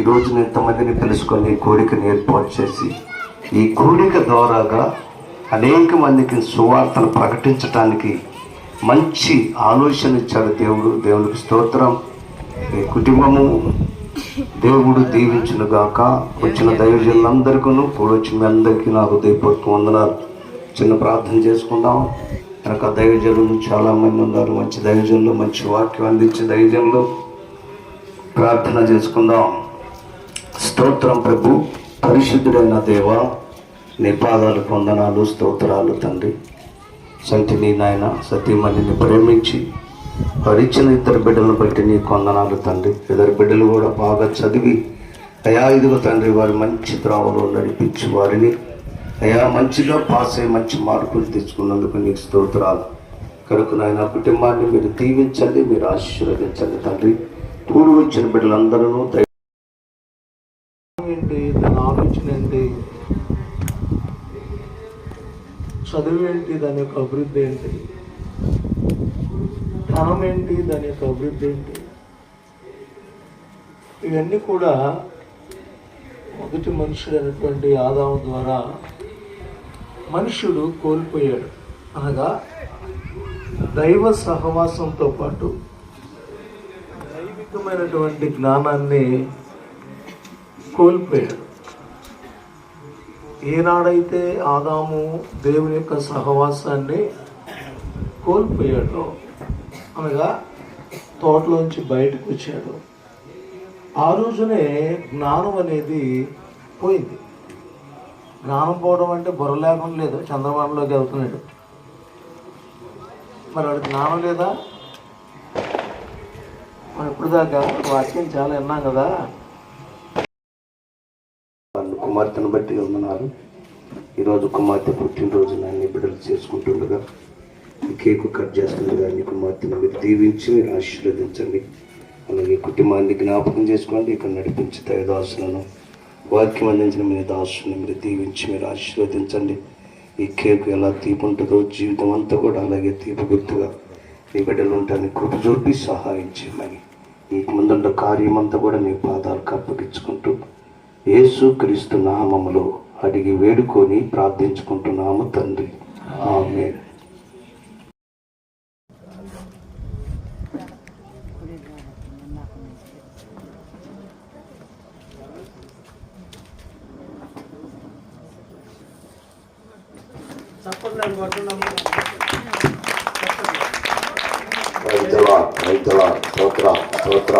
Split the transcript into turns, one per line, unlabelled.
ఈరోజు ఎంతమందిని తెలుసుకొని ఈ కోరికను ఏర్పాటు చేసి ఈ కోరిక ద్వారాగా అనేక మందికి సువార్తను ప్రకటించడానికి మంచి ఆలోచన ఇచ్చాడు దేవుడు. దేవునికి స్తోత్రం. ఈ కుటుంబము దేవుడు దీవించునుగాక. వచ్చిన దైవజనులందరికీ కూడొచ్చిన మీ అందరికీ నా హృదయపూర్వక వందనాలు. చిన్న ప్రార్థన చేసుకుందాం. కనుక దైవజనులు చాలామంది ఉన్నారు, మంచి దైవజనులు, మంచి వాక్యం అందించే దైవజనులు. ప్రార్థన చేసుకుందాం. స్తోత్రం ప్రభు, పరిశుద్ధుడైన దేవ, నీ పాదాలకు వందనాలు, స్తోత్రాలు తండ్రి. సంటిని నాయన సతీమణిని ప్రేమించి వారిచ్చిన ఇద్దరు బిడ్డలను బట్టి నీకు వందనాలు తండ్రి. ఇద్దరు బిడ్డలు కూడా బాగా చదివి అయా ఇదిగో తండ్రి వారి మంచి త్రావలో నడిపించి వారిని అయా మంచిగా పాస్ అయ్యి మంచి మార్కులు తెచ్చుకున్నందుకు నీకు స్తోత్రాలు. కనుక నాయన కుటుంబాన్ని మీరు దీవించండి, మీరు ఆశీర్వదించండి తండ్రి. కూడి వచ్చిన బిడ్డలందరూ
ఏంటి, దాని ఆలోచన ఏంటి, చదువు ఏంటి, దాని యొక్క అభివృద్ధి ఏంటి, ధనం ఏంటి, దాని యొక్క అభివృద్ధి ఏంటి, ఇవన్నీ కూడా మొదటి మనుషుడైనటువంటి ఆదాము ద్వారా మనుషుడు కోల్పోయాడు. అనగా దైవ సహవాసంతో పాటు దైవికమైనటువంటి జ్ఞానాన్ని కోల్పోయాడు. ఏనాడైతే ఆదాము దేవుని యొక్క సహవాసాన్ని కోల్పోయాడో, అనగా తోటలోంచి బయటకు వచ్చాడు, ఆ రోజునే జ్ఞానం అనేది పోయింది. జ్ఞానం పోవడం అంటే బుర్ర లేకుండా లేదు, చంద్రబాబులోకి వెళ్తున్నాడు. మరి వాడు జ్ఞానం లేదా? మనం ఇప్పుడు దాకా వాక్యం చాలా విన్నాం కదా.
కుమార్తెను బట్టి వందనాలు. ఈరోజు కుమార్తె పుట్టినరోజు అన్ని బిడ్డలు చేసుకుంటుండగా కేకు కట్ చేస్తుండగా నీ కుమార్తెను మీరు దీవించి మీరు ఆశీర్వదించండి. అలాగే కుటుంబాన్ని జ్ఞాపకం చేసుకోండి. ఇక్కడ నడిపించి దైవదాసులను వాక్యం అందించిన మీ దాసుని మీరు దీవించి మీరు ఆశీర్వదించండి. ఈ కేకు ఎలా తీపి ఉంటుందో జీవితం అంతా కూడా అలాగే తీపి గుర్తుగా నీ బిడ్డలు ఉంటాన్ని కృప చూపి సహాయం చేయమని ఈ ముందున్న కార్యమంతా కూడా నీ పాదాలకు అప్పగించుకుంటూ యేసు క్రీస్తు నామములో అడిగి వేడుకొని ప్రార్థించుకుంటున్నాము తండ్రి, ఆమేన్. స్తోత్ర స్తోత్ర స్తోత్ర.